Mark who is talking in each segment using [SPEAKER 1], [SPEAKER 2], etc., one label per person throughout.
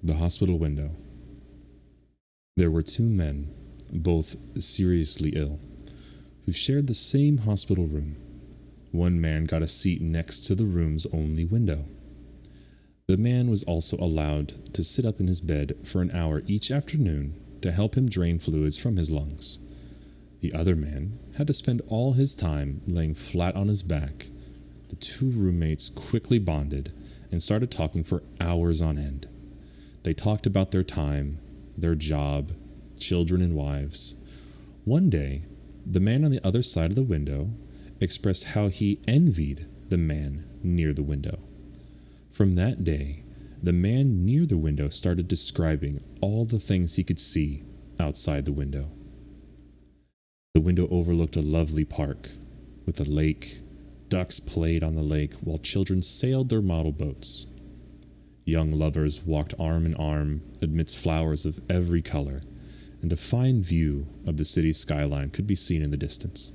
[SPEAKER 1] The hospital window. There were two men, both seriously ill, who shared the same hospital room. One man got a seat next to the room's only window. The man was also allowed to sit up in his bed for an hour each afternoon to help him drain fluids from his lungs. The other man had to spend all his time laying flat on his back. The two roommates quickly bonded and started talking for hours on end. They talked about their time, their job, children, and wives. One day, the man on the other side of the window expressed how he envied the man near the window. From that day, the man near the window started describing all the things he could see outside the window. The window overlooked a lovely park with a lake. Ducks played on the lake while children sailed their model boats. Young lovers walked arm in arm amidst flowers of every color, and a fine view of the city's skyline could be seen in the distance.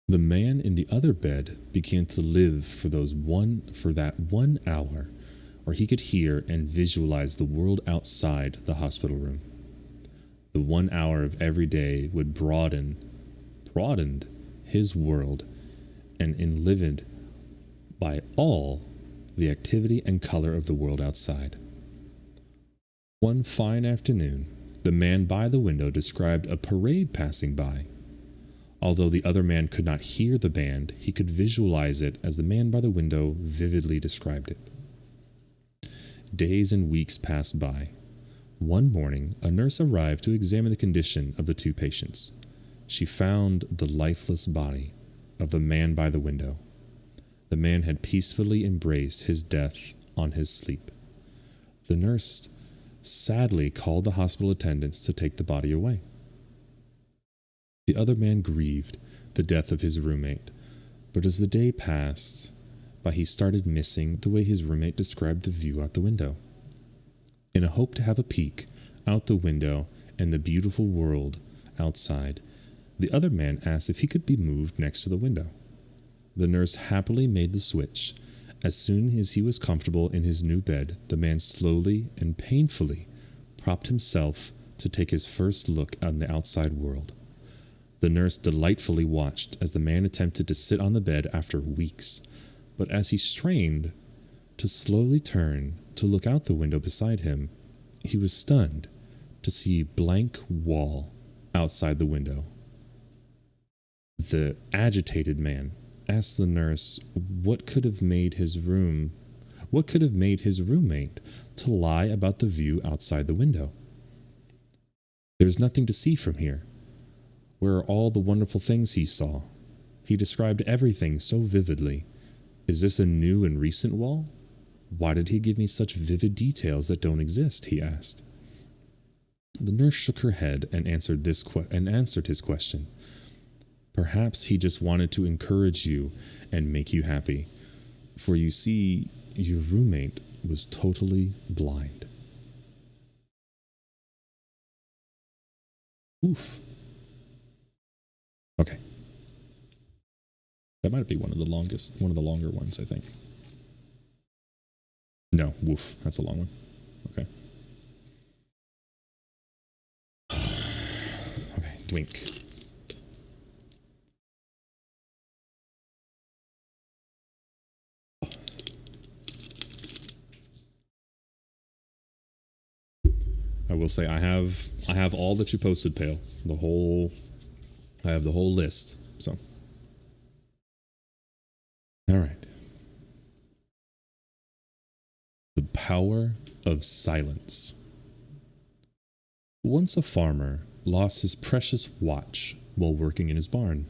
[SPEAKER 1] The man in the other bed began to live for that 1 hour where he could hear and visualize the world outside the hospital room. The 1 hour of every day would broadened his world and enlivened by all the activity and color of the world outside. One fine afternoon, the man by the window described a parade passing by. Although the other man could not hear the band, he could visualize it as the man by the window vividly described it. Days and weeks passed by. One morning, a nurse arrived to examine the condition of the two patients. She found the lifeless body of the man by the window. The man had peacefully embraced his death on his sleep. The nurse sadly called the hospital attendants to take the body away. The other man grieved the death of his roommate, but as the day passed by, he started missing the way his roommate described the view out the window. In a hope to have a peek out the window and the beautiful world outside, the other man asked if he could be moved next to the window. The nurse happily made the switch. As soon as he was comfortable in his new bed, the man slowly and painfully propped himself to take his first look on the outside world. The nurse delightfully watched as the man attempted to sit on the bed after weeks, but as he strained to slowly turn to look out the window beside him, he was stunned to see a blank wall outside the window. The agitated man asked the nurse what could have made his roommate to lie about the view outside the window. "There's nothing to see from here. Where are all the wonderful things he saw? He described everything so vividly. Is this a new and recent wall? Why did he give me such vivid details that don't exist?" he asked. The nurse shook her head and answered his question. "Perhaps he just wanted to encourage you and make you happy. For you see, your roommate was totally blind." Oof. Okay. That might be one of the longer ones, I think. No, woof, that's a long one. Okay. Okay, Dwink. I will say I have all that you posted, Pale. I have the whole list. So, all right. The power of silence. Once a farmer lost his precious watch while working in his barn.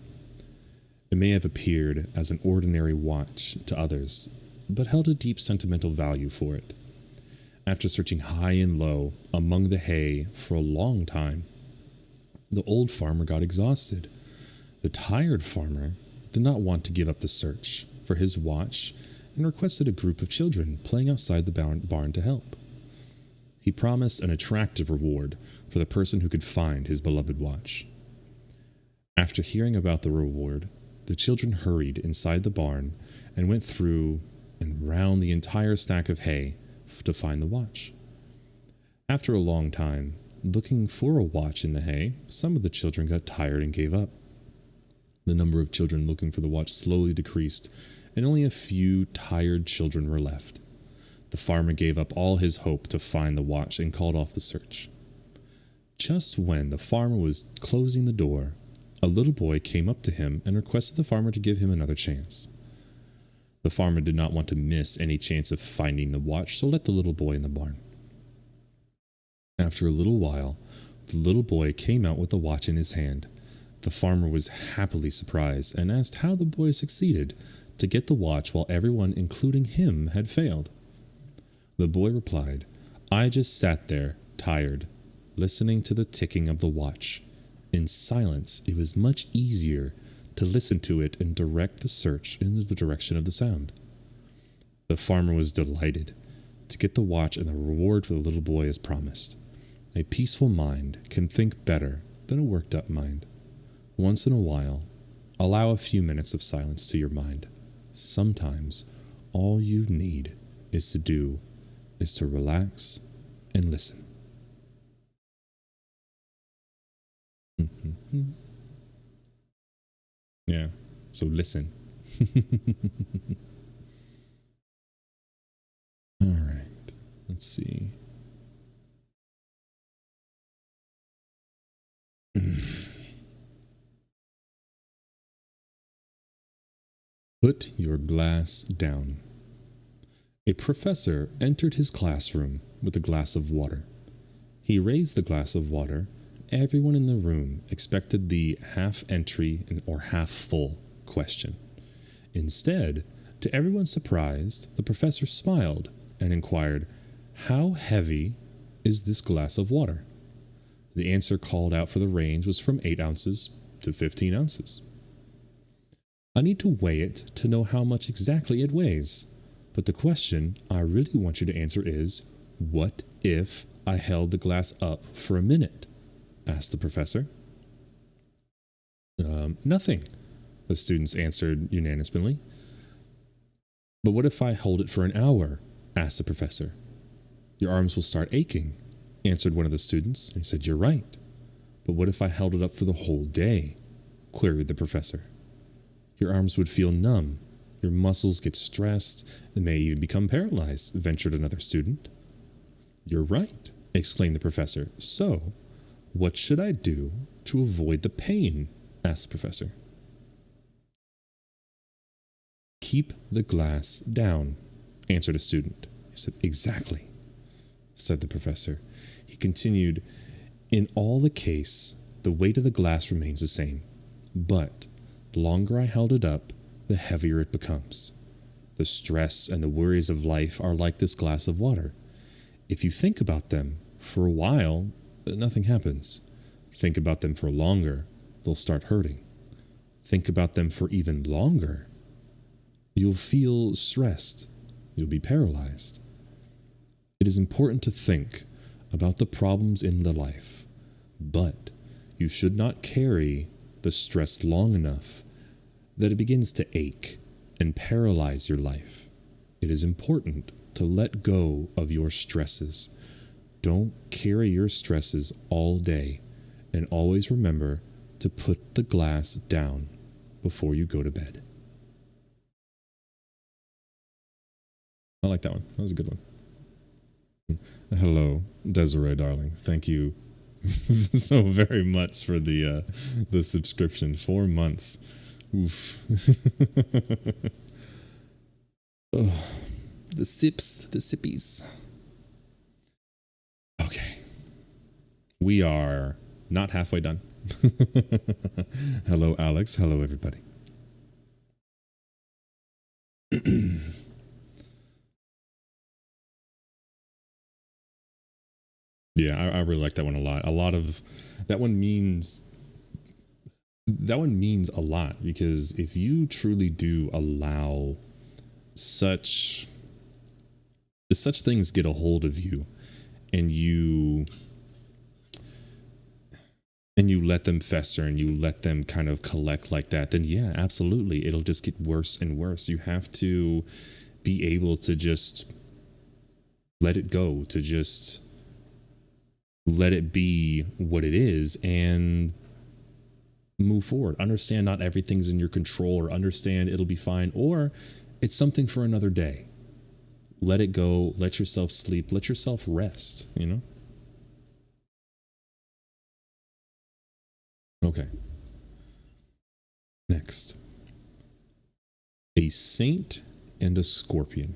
[SPEAKER 1] It may have appeared as an ordinary watch to others, but held a deep sentimental value for it. After searching high and low among the hay for a long time, the old farmer got exhausted. The tired farmer did not want to give up the search for his watch and requested a group of children playing outside the barn to help. He promised an attractive reward for the person who could find his beloved watch. After hearing about the reward, the children hurried inside the barn and went through and round the entire stack of hay, enough to find the watch. After a long time, looking for a watch in the hay, some of the children got tired and gave up. The number of children looking for the watch slowly decreased, and only a few tired children were left. The farmer gave up all his hope to find the watch and called off the search. Just when the farmer was closing the door, a little boy came up to him and requested the farmer to give him another chance. The farmer did not want to miss any chance of finding the watch, so let the little boy in the barn. After a little while, the little boy came out with the watch in his hand. The farmer was happily surprised and asked how the boy succeeded to get the watch while everyone, including him, had failed. The boy replied, "I just sat there, tired, listening to the ticking of the watch. In silence, it was much easier to listen to it and direct the search in the direction of the sound." The farmer was delighted to get the watch, and the reward for the little boy is promised. A peaceful mind can think better than a worked up mind. Once in a while, allow a few minutes of silence to your mind. Sometimes all you need is to relax and listen. Yeah, so listen. All right, let's see. Put your glass down. A professor entered his classroom with a glass of water. He raised the glass of water. Everyone in the room expected the half empty or half full question. Instead, to everyone's surprise, the professor smiled and inquired, "How heavy is this glass of water?" The answer called out for the range was from 8 ounces to 15 ounces. "I need to weigh it to know how much exactly it weighs. But the question I really want you to answer is, what if I held the glass up for a minute?" asked the professor. Nothing," the students answered unanimously. "But what if I hold it for an hour?" asked the professor. "Your arms will start aching," answered one of the students, and he said, "You're right. But what if I held it up for the whole day?" queried the professor. "Your arms would feel numb, your muscles get stressed, and may even become paralyzed," ventured another student. "You're right," exclaimed the professor. "So, what should I do to avoid the pain?" asked the professor. "Keep the glass down," answered a student. He said, "Exactly," said the professor. He continued, "In all the case, the weight of the glass remains the same, but the longer I held it up, the heavier it becomes. The stress and the worries of life are like this glass of water. If you think about them for a while, nothing happens. Think about them for longer, they'll start hurting. Think about them for even longer, you'll feel stressed, you'll be paralyzed. It is important to think about the problems in the life, but you should not carry the stress long enough that it begins to ache and paralyze your life. It is important to let go of your stresses. Don't carry your stresses all day, and always remember to put the glass down before you go to bed." I like that one. That was a good one. Hello, Desiree, darling. Thank you so very much for the subscription. 4 months. Oof. Oh, the sippies. Okay. We are not halfway done. Hello, Alex. Hello, everybody. Yeah, I really like that one a lot. A lot of that one means a lot, because if you truly do allow such things get a hold of you, and you let them fester and you let them kind of collect like that, then yeah, absolutely, it'll just get worse and worse. You have to be able to just Let it go, to just let it be what it is and move forward. Understand not everything's in your control, or understand it'll be fine, or it's something for another day. Let it go. Let yourself sleep. Let yourself rest, you know? Okay. Next. A saint and a scorpion.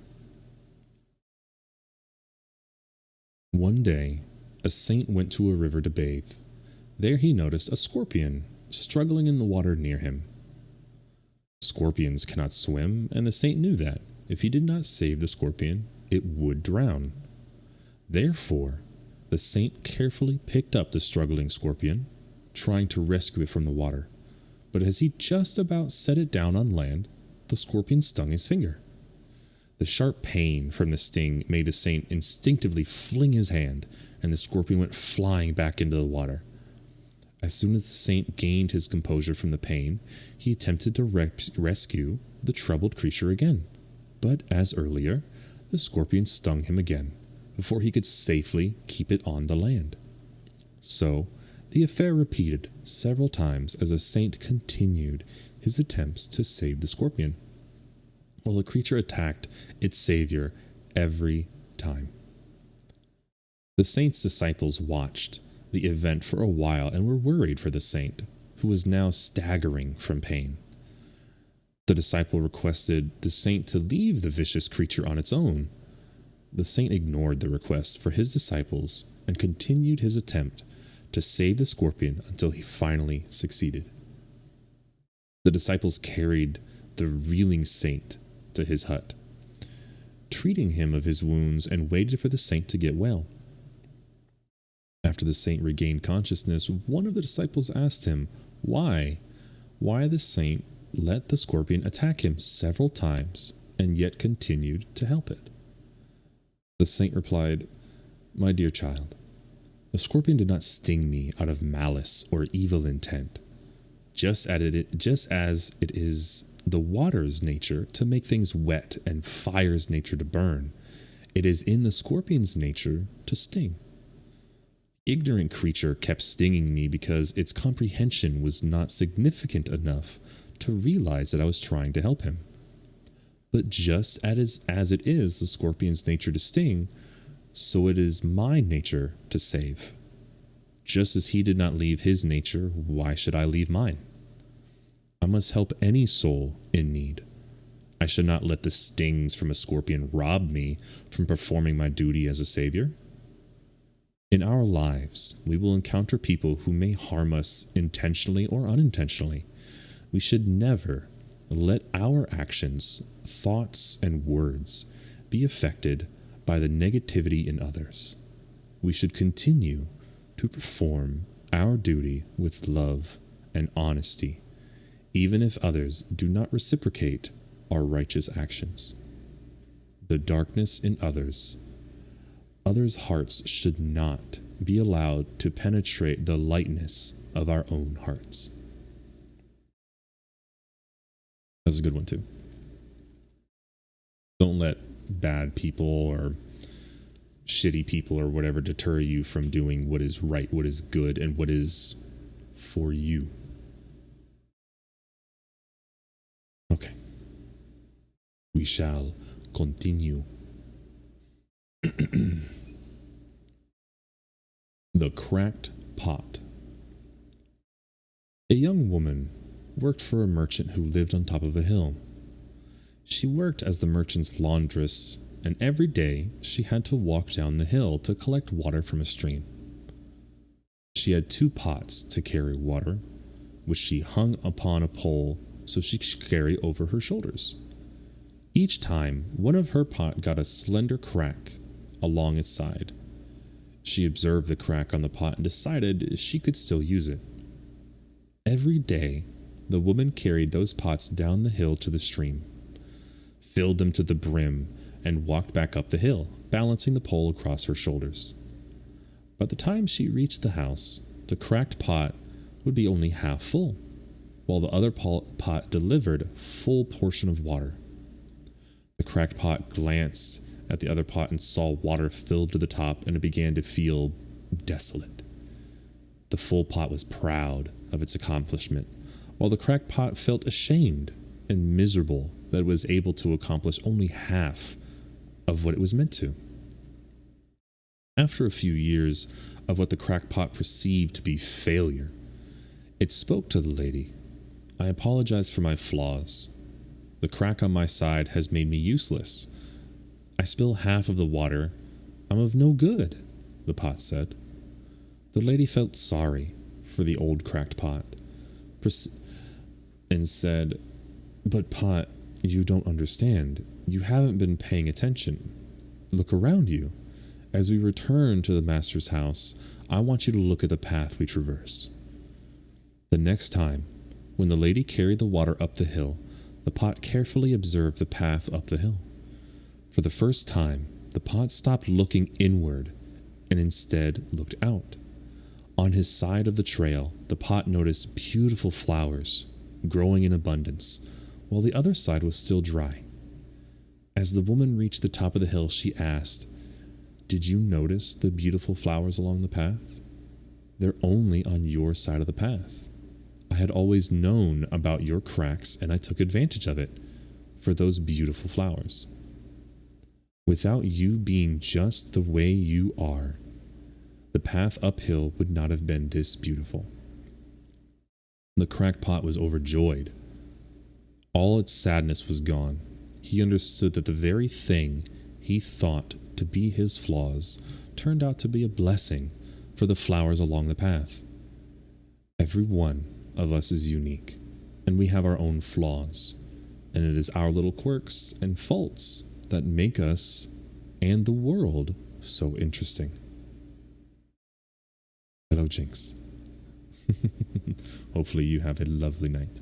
[SPEAKER 1] One day, a saint went to a river to bathe. There he noticed a scorpion struggling in the water near him. Scorpions cannot swim, and the saint knew that if he did not save the scorpion, it would drown. Therefore, the saint carefully picked up the struggling scorpion, trying to rescue it from the water. But as he just about set it down on land, the scorpion stung his finger. The sharp pain from the sting made the saint instinctively fling his hand, and the scorpion went flying back into the water. As soon as the saint gained his composure from the pain, he attempted to rescue the troubled creature again. But as earlier, the scorpion stung him again, before he could safely keep it on the land. So, the affair repeated several times as the saint continued his attempts to save the scorpion, while the creature attacked its savior every time. The saint's disciples watched the event for a while and were worried for the saint, who was now staggering from pain. The disciple requested the saint to leave the vicious creature on its own. The saint ignored the request for his disciples and continued his attempt to save the scorpion until he finally succeeded. The disciples carried the reeling saint to his hut, treating him of his wounds, and waited for the saint to get well. After the saint regained consciousness, one of the disciples asked him why the saint let the scorpion attack him several times and yet continued to help it. The saint replied, "My dear child, the scorpion did not sting me out of malice or evil intent, just as it is the water's nature to make things wet and fire's nature to burn. It is in the scorpion's nature to sting. The ignorant creature kept stinging me because its comprehension was not significant enough to realize that I was trying to help him. But just as it is the scorpion's nature to sting, so it is my nature to save. Just as he did not leave his nature, why should I leave mine? I must help any soul in need. I should not let the stings from a scorpion rob me from performing my duty as a savior. In our lives, we will encounter people who may harm us intentionally or unintentionally. We should never let our actions, thoughts, and words be affected by the negativity in others. We should continue to perform our duty with love and honesty, even if others do not reciprocate our righteous actions. The darkness in others' hearts should not be allowed to penetrate the lightness of our own hearts." That's a good one too. Don't let bad people or shitty people or whatever deter you from doing what is right, what is good, and what is for you. Okay. We shall continue. The Cracked Pot. A young woman worked for a merchant who lived on top of a hill. She worked as the merchant's laundress, and every day she had to walk down the hill to collect water from a stream. She had 2 pots to carry water, which she hung upon a pole so she could carry over her shoulders. Each time, one of her pot got a slender crack along its side. She observed the crack on the pot and decided she could still use it. Every day, the woman carried those pots down the hill to the stream, filled them to the brim, and walked back up the hill, balancing the pole across her shoulders. By the time she reached the house, the cracked pot would be only half full, while the other pot delivered a full portion of water. The cracked pot glanced at the other pot and saw water filled to the top, and it began to feel desolate. The full pot was proud of its accomplishment, while the cracked pot felt ashamed and miserable that it was able to accomplish only half of what it was meant to. After a few years of what the cracked pot perceived to be failure, it spoke to the lady. I apologize for my flaws. The crack on my side has made me useless. I spill half of the water. I'm of no good, the pot said. The lady felt sorry for the old cracked pot and said, "But pot, you don't understand. You haven't been paying attention. Look around you. As we return to the master's house, I want you to look at the path we traverse." The next time, when the lady carried the water up the hill, the pot carefully observed the path up the hill. For the first time, the pot stopped looking inward and instead looked out. On his side of the trail, the pot noticed beautiful flowers growing in abundance, while the other side was still dry. As the woman reached the top of the hill, she asked, "Did you notice the beautiful flowers along the path? They're only on your side of the path. I had always known about your cracks, and I took advantage of it for those beautiful flowers. Without you being just the way you are, the path uphill would not have been this beautiful." The cracked pot was overjoyed. All its sadness was gone. He understood that the very thing he thought to be his flaws turned out to be a blessing for the flowers along the path. Every one of us is unique, and we have our own flaws, and it is our little quirks and faults that make us and the world so interesting. Hello, Jinx. Hopefully you have a lovely night.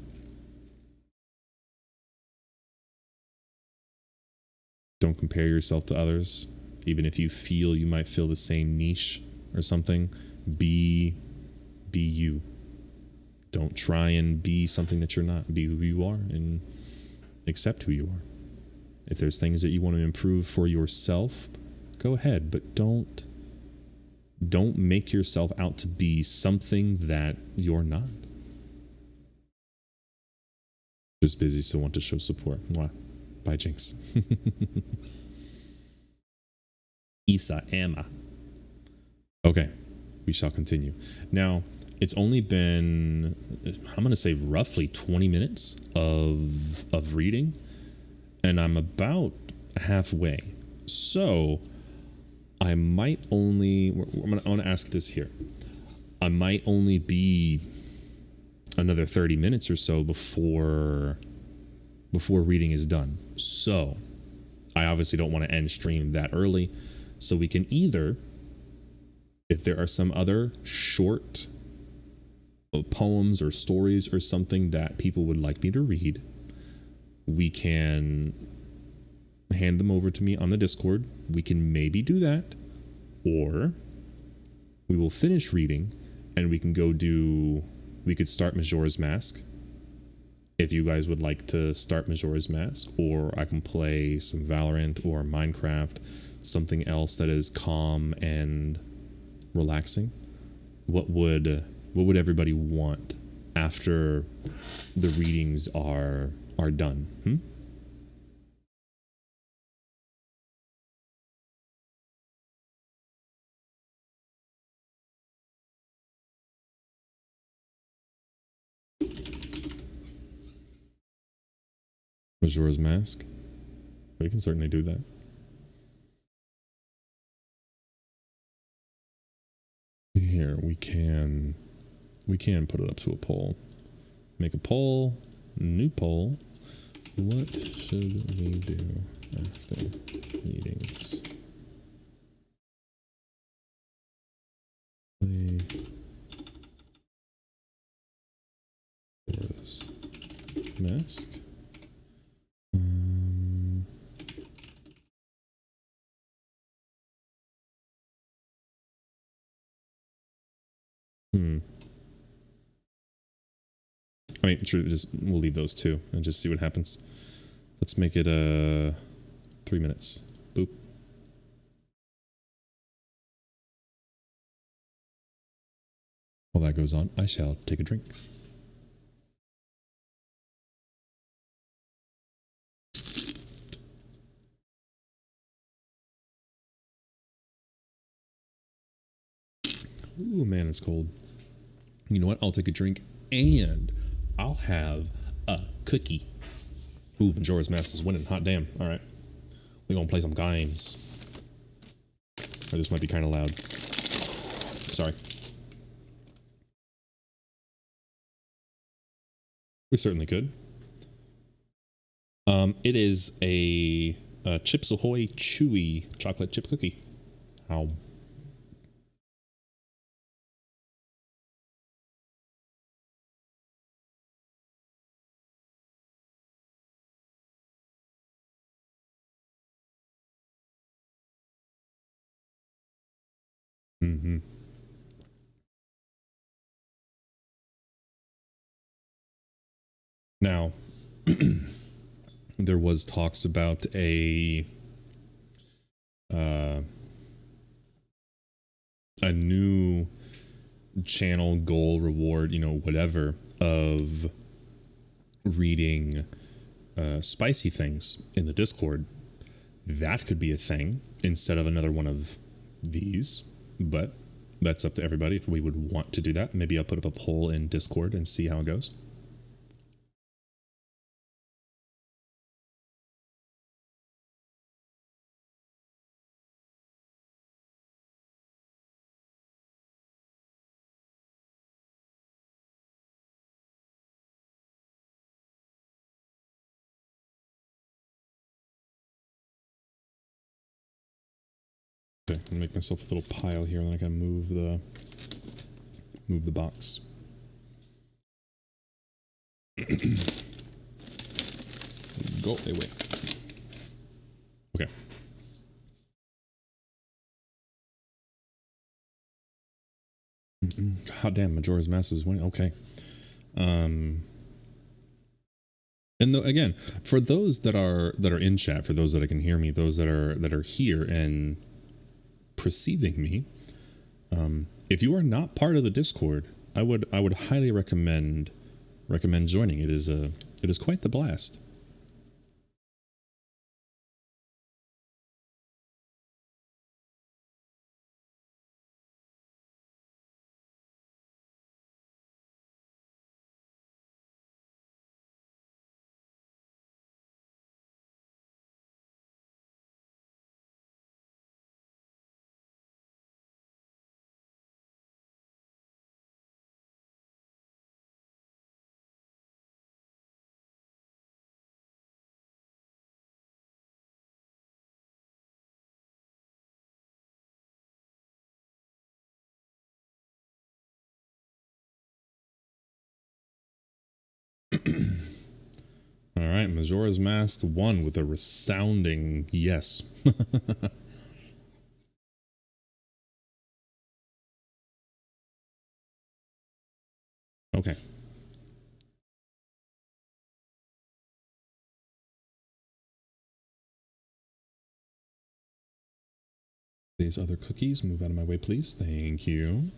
[SPEAKER 1] Don't compare yourself to others, even if you feel you might fill the same niche or something. Be you. Don't try and be something that you're not. Be who you are and accept who you are. If there's things that you want to improve for yourself, go ahead, but don't make yourself out to be something that you're not. Just busy, so want to show support. Mwah. Bye, Jinx. Isa Emma. Okay, we shall continue. Now, it's only been, I'm going to say roughly 20 minutes of reading, and I'm about halfway. So I might only, I'm going to ask this here. I might only be another 30 minutes or so before reading is done. So I obviously don't want to end stream that early. So we can either, if there are some other short poems or stories or something that people would like me to read, we can hand them over to me on the Discord. We can maybe do that, or we will finish reading and we could start Majora's Mask if you guys would like to start Majora's Mask, or I can play some Valorant or Minecraft, something else that is calm and relaxing. What would everybody want after the readings are done? Majora's Mask? We can certainly do that. Here, we can put it up to a poll. Make a poll, new poll. What should we do after meetings? Play Majora's Mask. I mean, sure, we'll leave those two and just see what happens. Let's make it 3 minutes. Boop. While that goes on, I shall take a drink. Ooh, man, it's cold. You know what? I'll take a drink and I'll have a cookie. Ooh, Majora's Mask is winning. Hot damn. All right. We're going to play some games. Or this might be kind of loud. Sorry. We certainly could. It is a Chips Ahoy Chewy chocolate chip cookie. How? Mm-hmm. Now, there was talks about a new channel goal reward, whatever, of reading spicy things in the Discord. That could be a thing instead of another one of these, but that's up to everybody if we would want to do that. Maybe I'll put up a poll in Discord and see how it goes. Okay, I'm gonna make myself a little pile here, and then I can move the box. Go away. Okay. God damn, Majora's Mask is winning. Okay. And again, for those that are in chat, for those that can hear me, those that are here and perceiving me, if you are not part of the Discord, I would highly recommend joining. It is quite the blast. All right, Majora's Mask won with a resounding yes. Okay. These other cookies, move out of my way, please. Thank you.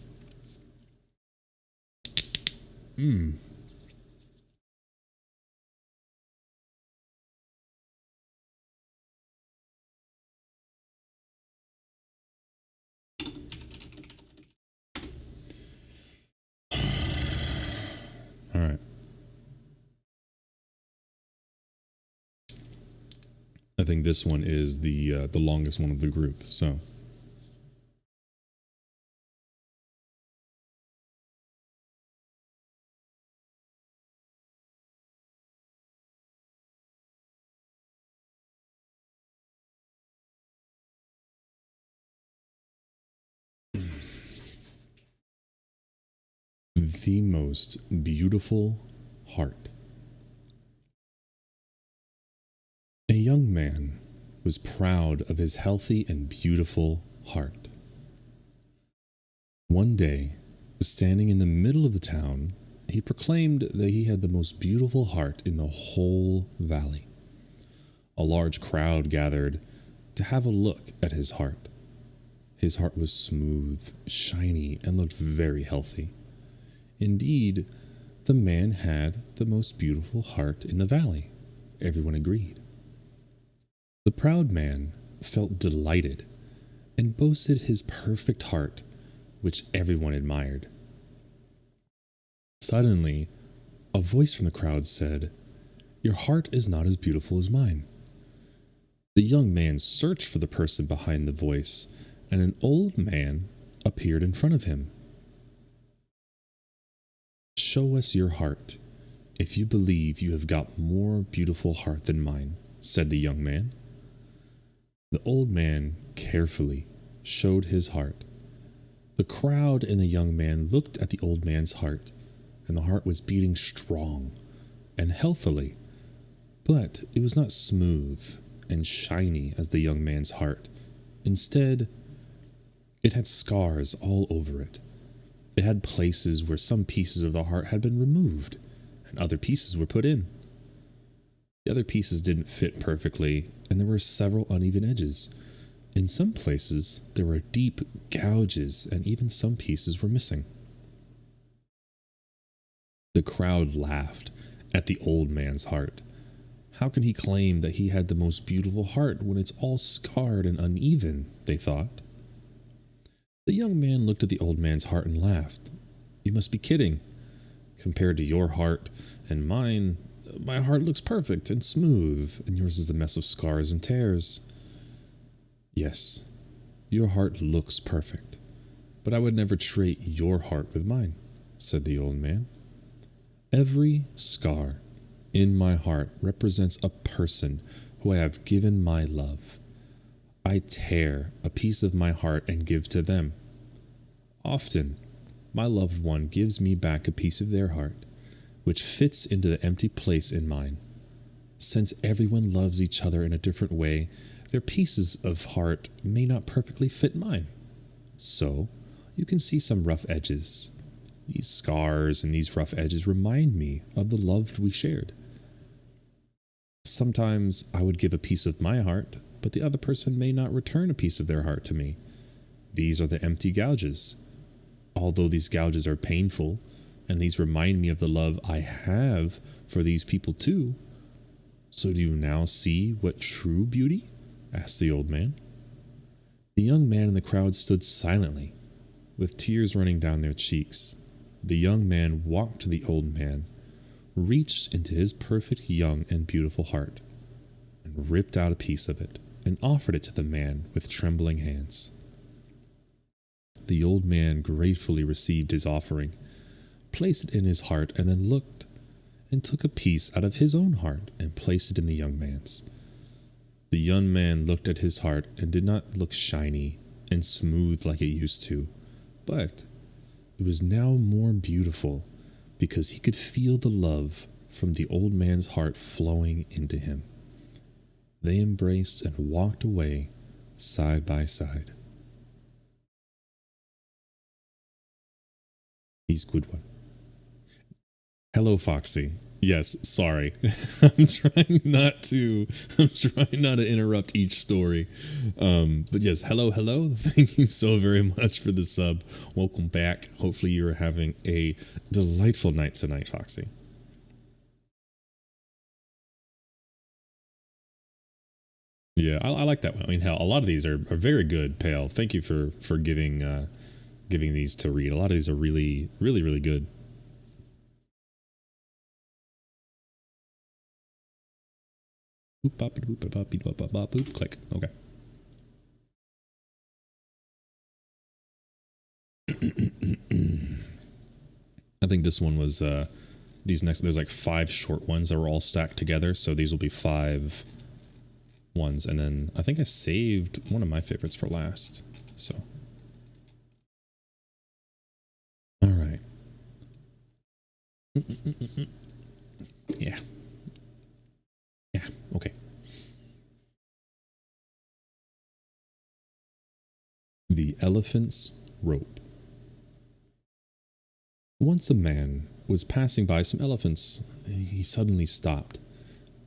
[SPEAKER 1] All right. I think this one is the longest one of the group, so. The most beautiful heart. A young man was proud of his healthy and beautiful heart. One day, standing in the middle of the town, he proclaimed that he had the most beautiful heart in the whole valley. A large crowd gathered to have a look at his heart. His heart was smooth, shiny, and looked very healthy. Indeed, the man had the most beautiful heart in the valley. Everyone agreed. The proud man felt delighted and boasted his perfect heart, which everyone admired. Suddenly, a voice from the crowd said, "Your heart is not as beautiful as mine." The young man searched for the person behind the voice, and an old man appeared in front of him. "Show us your heart, if you believe you have got more beautiful heart than mine," said the young man. The old man carefully showed his heart. The crowd and the young man looked at the old man's heart, and the heart was beating strong and healthily, but it was not smooth and shiny as the young man's heart. Instead, it had scars all over it. It had places where some pieces of the heart had been removed and other pieces were put in. The other pieces didn't fit perfectly, and there were several uneven edges. In some places, there were deep gouges, and even some pieces were missing. The crowd laughed at the old man's heart. How can he claim that he had the most beautiful heart when it's all scarred and uneven, they thought. The young man looked at the old man's heart and laughed. "You must be kidding. Compared to your heart and mine, my heart looks perfect and smooth, and yours is a mess of scars and tears." "Yes, your heart looks perfect, but I would never trade your heart with mine," said the old man. "Every scar in my heart represents a person who I have given my love. I tear a piece of my heart and give to them. Often, my loved one gives me back a piece of their heart, which fits into the empty place in mine. Since everyone loves each other in a different way, their pieces of heart may not perfectly fit mine. So, you can see some rough edges. These scars and these rough edges remind me of the love we shared. Sometimes I would give a piece of my heart, but the other person may not return a piece of their heart to me. These are the empty gouges. Although these gouges are painful, and these remind me of the love I have for these people too. So do you now see what true beauty?" asked the old man. The young man in the crowd stood silently, with tears running down their cheeks. The young man walked to the old man, reached into his perfect young and beautiful heart, and ripped out a piece of it, and offered it to the man with trembling hands. The old man gratefully received his offering, placed it in his heart, and then looked and took a piece out of his own heart and placed it in the young man's. The young man looked at his heart and did not look shiny and smooth like it used to, but it was now more beautiful because he could feel the love from the old man's heart flowing into him. They embraced and walked away side by side. He's a good one. Hello, Foxy. Yes, sorry. I'm trying not to interrupt each story. But yes, hello. Thank you so very much for the sub. Welcome back. Hopefully you're having a delightful night tonight, Foxy. Yeah, I like that one. I mean, hell, a lot of these are very good, Pale. Thank you for giving these to read. A lot of these are really good. Boop, bop, boop, bop, bop, beep, bop, bop, bop, boop, click. Okay. I think this one was there's like 5 short ones that were all stacked together, so these will be 5 ones, and then I think I saved one of my favorites for last. So all right. Yeah. Okay. The Elephant's Rope. Once a man was passing by some elephants. He suddenly stopped,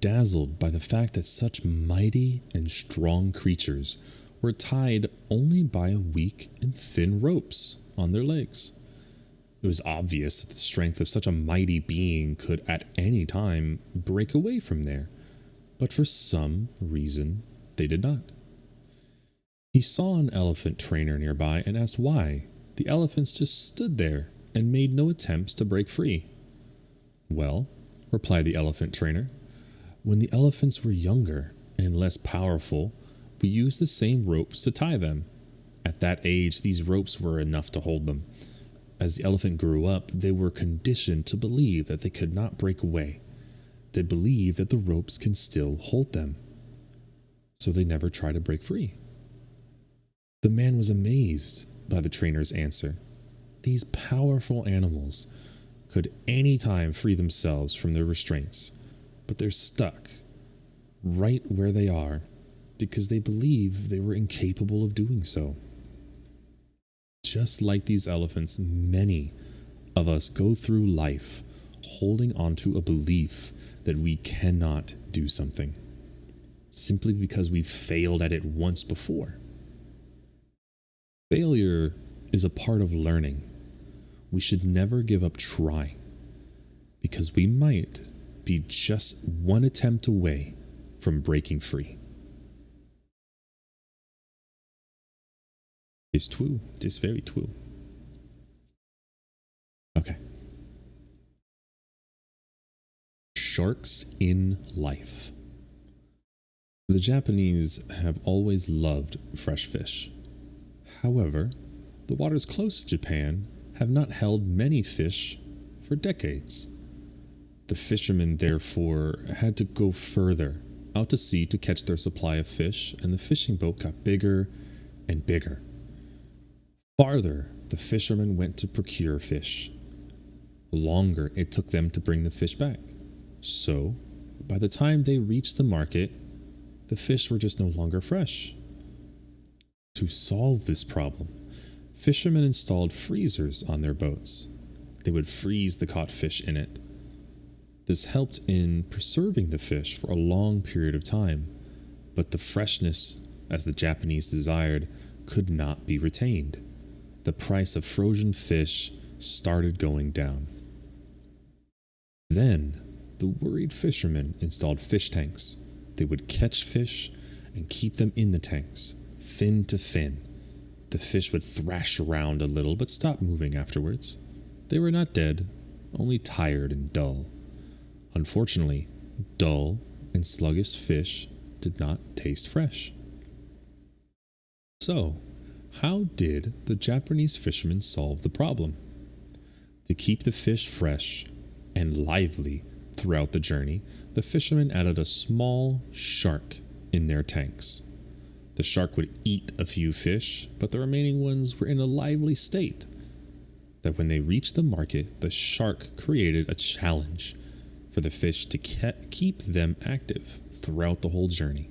[SPEAKER 1] dazzled by the fact that such mighty and strong creatures were tied only by weak and thin ropes on their legs. It was obvious that the strength of such a mighty being could at any time break away from there, but for some reason they did not. He saw an elephant trainer nearby and asked why. The elephants just stood there and made no attempts to break free. Well, replied the elephant trainer, when the elephants were younger and less powerful, we used the same ropes to tie them. At that age, these ropes were enough to hold them. As the elephant grew up, they were conditioned to believe that they could not break away. They believe that the ropes can still hold them. So they never try to break free. The man was amazed by the trainer's answer. These powerful animals could any time free themselves from their restraints, but they're stuck right where they are because they believe they were incapable of doing so. Just like these elephants, many of us go through life holding onto a belief that we cannot do something, simply because we've failed at it once before. Failure is a part of learning. We should never give up trying, because we might be just one attempt away from breaking free. It's true. It's very true. Okay. Sharks in life. The Japanese have always loved fresh fish. However, the waters close to Japan have not held many fish for decades. The fishermen therefore had to go further out to sea to catch their supply of fish, and the fishing boat got bigger and bigger. Farther, the fishermen went to procure fish. Longer it took them to bring the fish back. So, by the time they reached the market, the fish were just no longer fresh. To solve this problem, fishermen installed freezers on their boats. They would freeze the caught fish in it. This helped in preserving the fish for a long period of time, but the freshness, as the Japanese desired, could not be retained. The price of frozen fish started going down. Then, the worried fishermen installed fish tanks. They would catch fish and keep them in the tanks, fin to fin. The fish would thrash around a little but stop moving afterwards. They were not dead, only tired and dull. Unfortunately, dull and sluggish fish did not taste fresh. So, how did the Japanese fishermen solve the problem? To keep the fish fresh and lively throughout the journey, the fishermen added a small shark in their tanks. The shark would eat a few fish, but the remaining ones were in a lively state. That when they reached the market, the shark created a challenge for the fish to keep them active throughout the whole journey.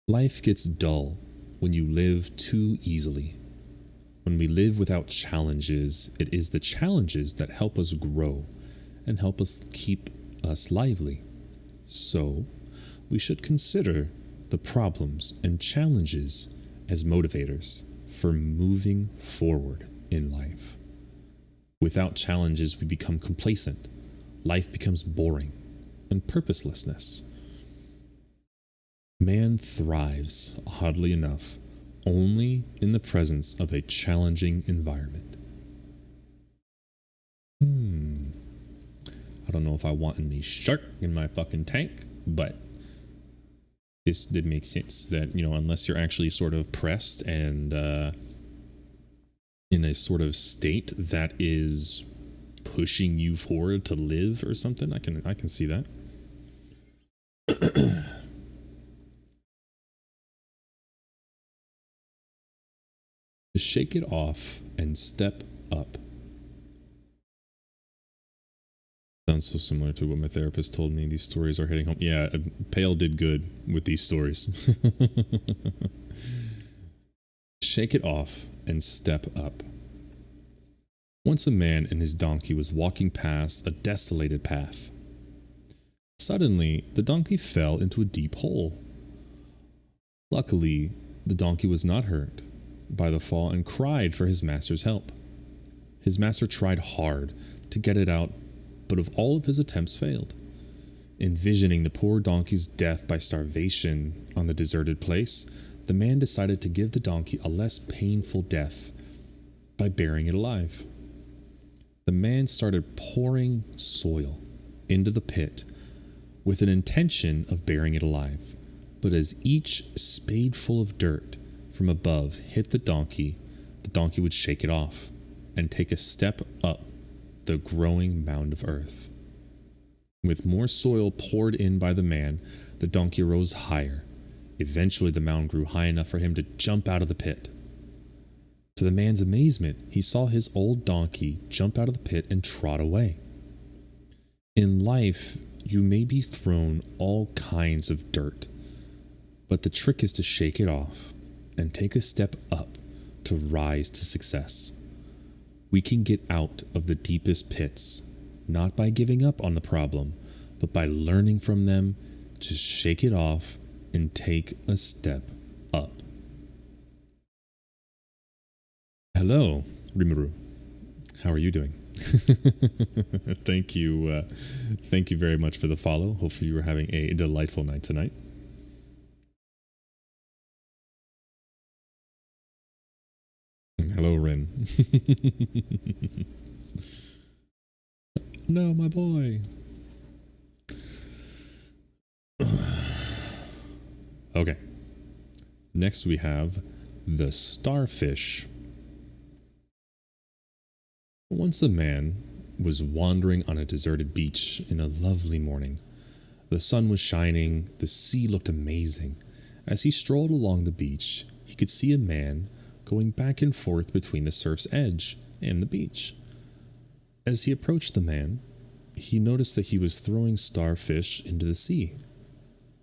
[SPEAKER 1] Life gets dull when you live too easily. When we live without challenges, it is the challenges that help us grow and help us keep us lively. So, we should consider the problems and challenges as motivators for moving forward in life. Without challenges, we become complacent. Life becomes boring and purposelessness. Man thrives, oddly enough, only in the presence of a challenging environment. I don't know if I want any shark in my fucking tank, but this did make sense that, unless you're actually sort of pressed and in a sort of state that is pushing you forward to live or something, I can see that. To shake it off and step up. Sounds so similar to what my therapist told me. These stories are hitting home. Yeah, Pale did good with these stories. Shake it off and step up. Once a man and his donkey was walking past a desolated path. Suddenly, the donkey fell into a deep hole. Luckily, the donkey was not hurt by the fall and cried for his master's help. His master tried hard to get it out, but of all of his attempts failed. Envisioning the poor donkey's death by starvation on the deserted place, the man decided to give the donkey a less painful death by burying it alive. The man started pouring soil into the pit with an intention of burying it alive, but as each spadeful of dirt from above hit the donkey would shake it off and take a step up the growing mound of earth. With more soil poured in by the man, the donkey rose higher. Eventually, the mound grew high enough for him to jump out of the pit. To the man's amazement, he saw his old donkey jump out of the pit and trot away. In life, you may be thrown all kinds of dirt, but the trick is to shake it off and take a step up to rise to success. We can get out of the deepest pits, not by giving up on the problem, but by learning from them to shake it off and take a step up. Hello, Rimuru. How are you doing? Thank you very much for the follow. Hopefully you were having a delightful night tonight. Hello, Rin. No, my boy. Okay. Next we have the Starfish. Once a man was wandering on a deserted beach in a lovely morning. The sun was shining, the sea looked amazing. As he strolled along the beach, he could see a man going back and forth between the surf's edge and the beach. As he approached the man, he noticed that he was throwing starfish into the sea.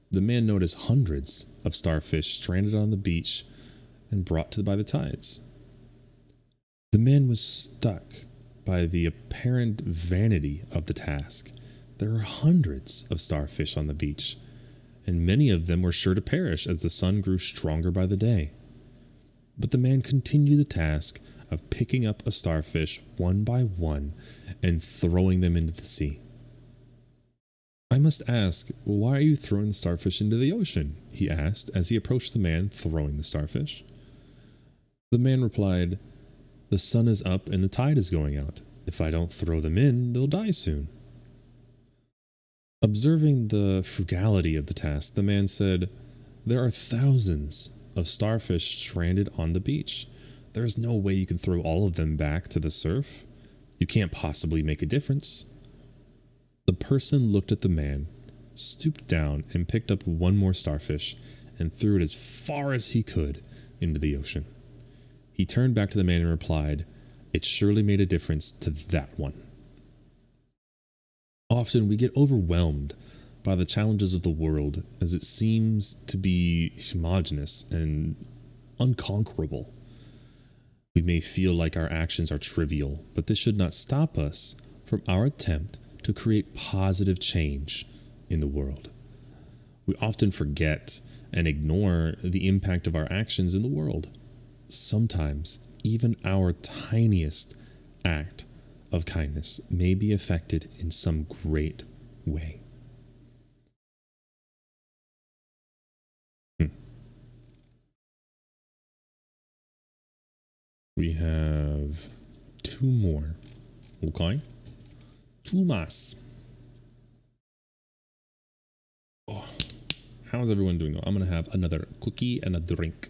[SPEAKER 1] The man noticed hundreds of starfish stranded on the beach and brought by the tides. The man was stuck by the apparent vanity of the task. There were hundreds of starfish on the beach, and many of them were sure to perish as the sun grew stronger by the day. But the man continued the task of picking up a starfish one by one and throwing them into the sea. I must ask, why are you throwing the starfish into the ocean? He asked as he approached the man throwing the starfish. The man replied, the sun is up and the tide is going out. If I don't throw them in, they'll die soon. Observing the frugality of the task, the man said, there are thousands of starfish stranded on the beach. There is no way you can throw all of them back to the surf. You can't possibly make a difference. The person looked at the man, stooped down and picked up one more starfish and threw it as far as he could into the ocean. He turned back to the man and replied, it surely made a difference to that one. Often we get overwhelmed by the challenges of the world as it seems to be homogeneous and unconquerable. We may feel like our actions are trivial, but this should not stop us from our attempt to create positive change in the world. We often forget and ignore the impact of our actions in the world. Sometimes even our tiniest act of kindness may be affected in some great way. We have two more. Okay. Two más. Oh, how's everyone doing? I'm going to have another cookie and a drink.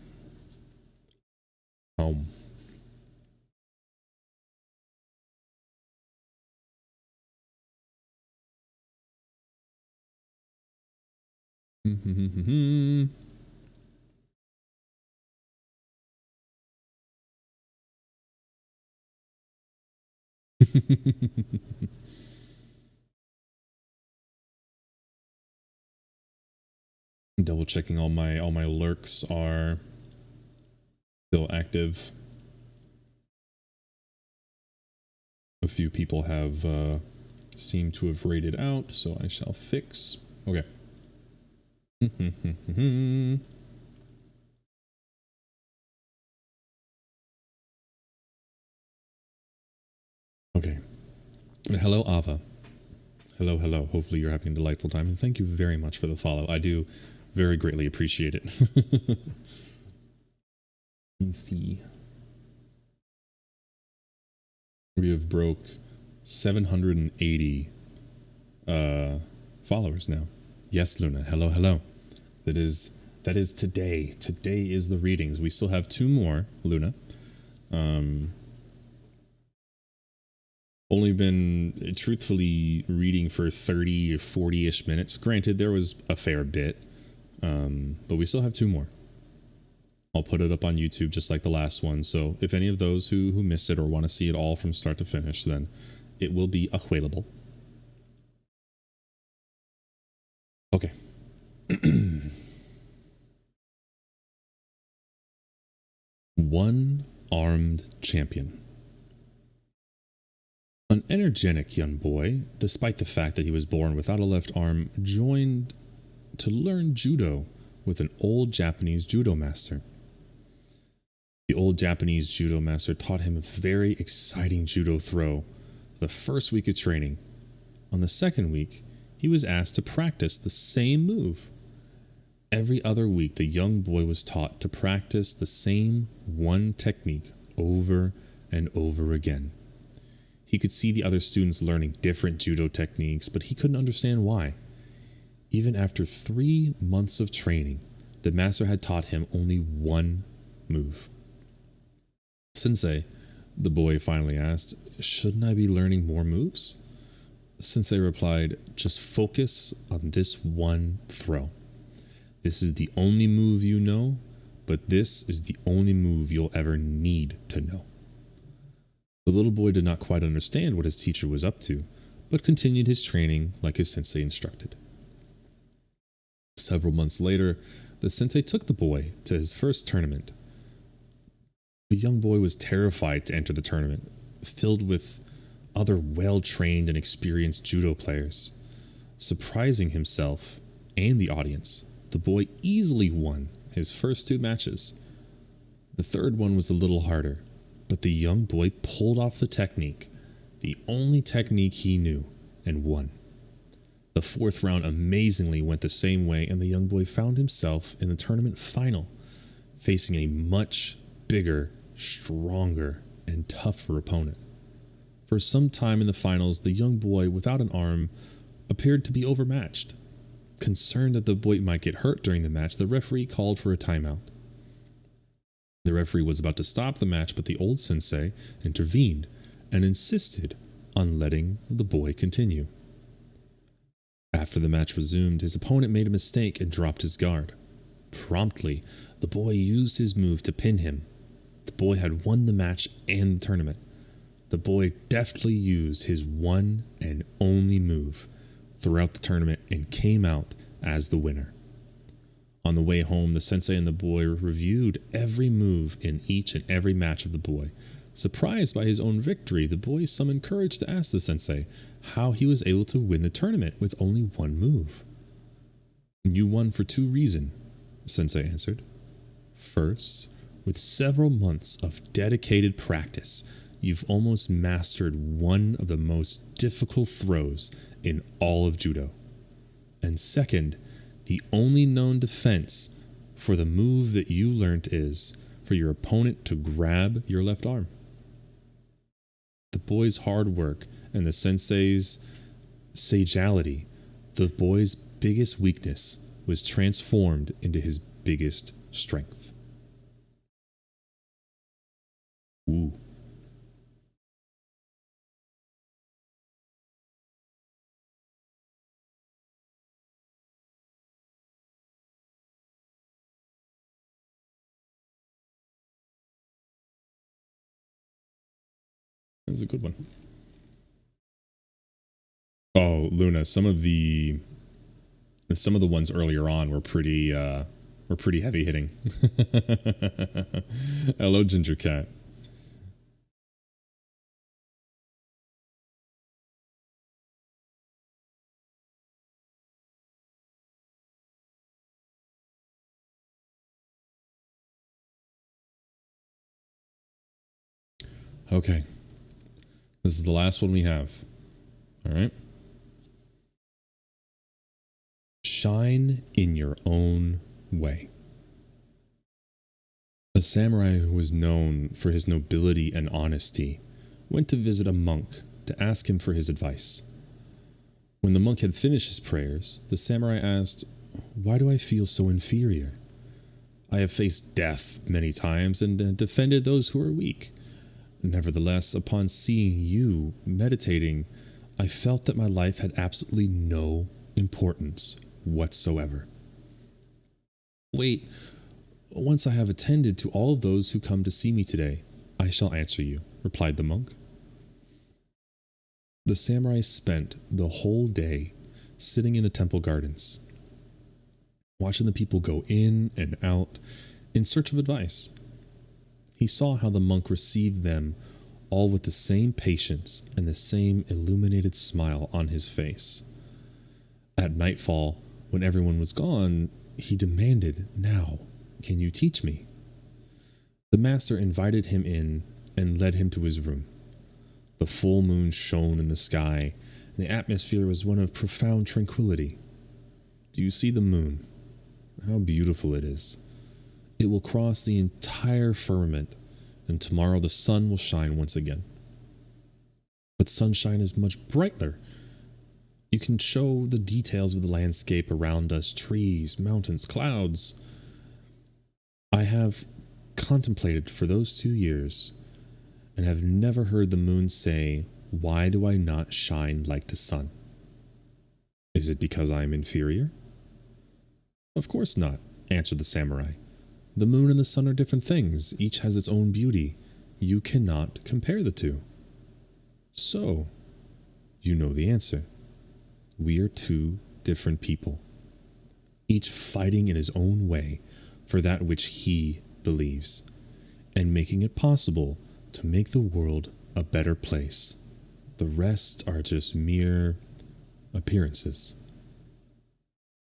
[SPEAKER 1] Double checking all my lurks are still active. A few people have seemed to have raided out, so I shall fix. Okay. Okay. Hello, Ava. Hello, hello. Hopefully you're having a delightful time, and thank you very much for the follow. I do very greatly appreciate it. Let's see. We have broke 780 followers now. Yes, Luna. Hello, hello. That is today. Today is the readings. We still have two more, Luna. Only been truthfully reading for 30 or 40-ish minutes. Granted, there was a fair bit, but we still have two more. I'll put it up on YouTube just like the last one, so if any of those who missed it or want to see it all from start to finish, then it will be available. Okay. One-armed champion. An energetic young boy, despite the fact that he was born without a left arm, joined to learn judo with an old Japanese judo master. The old Japanese judo master taught him a very exciting judo throw the first week of training. On the second week, he was asked to practice the same move. Every other week, the young boy was taught to practice the same one technique over and over again. He could see the other students learning different judo techniques, but he couldn't understand why. Even after 3 months of training, the master had taught him only one move. Sensei, the boy finally asked, "Shouldn't I be learning more moves?" Sensei replied, "Just focus on this one throw. This is the only move you know, but this is the only move you'll ever need to know." The little boy did not quite understand what his teacher was up to, but continued his training like his sensei instructed. Several months later, the sensei took the boy to his first tournament. The young boy was terrified to enter the tournament, filled with other well-trained and experienced judo players. Surprising himself and the audience, the boy easily won his first 2 matches. The third one was a little harder, but the young boy pulled off the technique, the only technique he knew, and won. The fourth round amazingly went the same way, and the young boy found himself in the tournament final, facing a much bigger, stronger, and tougher opponent. For some time in the finals, the young boy without an arm appeared to be overmatched. Concerned that the boy might get hurt during the match, the referee called for a timeout. The referee was about to stop the match, but the old sensei intervened and insisted on letting the boy continue. After the match resumed, his opponent made a mistake and dropped his guard. Promptly, the boy used his move to pin him. The boy had won the match and the tournament. The boy deftly used his one and only move throughout the tournament and came out as the winner. On the way home, the sensei and the boy reviewed every move in each and every match of the boy. Surprised by his own victory, the boy summoned courage to ask the sensei how he was able to win the tournament with only one move. "You won for 2 reasons," the sensei answered. "First, with several months of dedicated practice, you've almost mastered one of the most difficult throws in all of judo. And second, the only known defense for the move that you learned is for your opponent to grab your left arm." The boy's hard work and the sensei's sageality, the boy's biggest weakness, was transformed into his biggest strength. Ooh. That's a good one. Oh, Luna, some of the ones earlier on were pretty heavy hitting. Hello, Ginger Cat. Okay. This is the last one we have. All right. Shine in your own way. A samurai who was known for his nobility and honesty went to visit a monk to ask him for his advice. When the monk had finished his prayers, the samurai asked, "Why do I feel so inferior? I have faced death many times and defended those who are weak. Nevertheless, upon seeing you meditating, I felt that my life had absolutely no importance whatsoever." "Wait, once I have attended to all of those who come to see me today, I shall answer you," replied the monk. The samurai spent the whole day sitting in the temple gardens, watching the people go in and out in search of advice. He saw how the monk received them all with the same patience and the same illuminated smile on his face. At nightfall, when everyone was gone, he demanded, "Now, can you teach me?" The master invited him in and led him to his room. The full moon shone in the sky, and the atmosphere was one of profound tranquility. "Do you see the moon? How beautiful it is. It will cross the entire firmament, and tomorrow the sun will shine once again. But sunshine is much brighter. You can show the details of the landscape around us, trees, mountains, clouds. I have contemplated for those 2 years and have never heard the moon say, 'Why do I not shine like the sun?' Is it because I am inferior?" "Of course not," answered the samurai. "The moon and the sun are different things. Each has its own beauty. You cannot compare the two." "So, you know the answer. We are two different people, each fighting in his own way for that which he believes, and making it possible to make the world a better place. The rest are just mere appearances."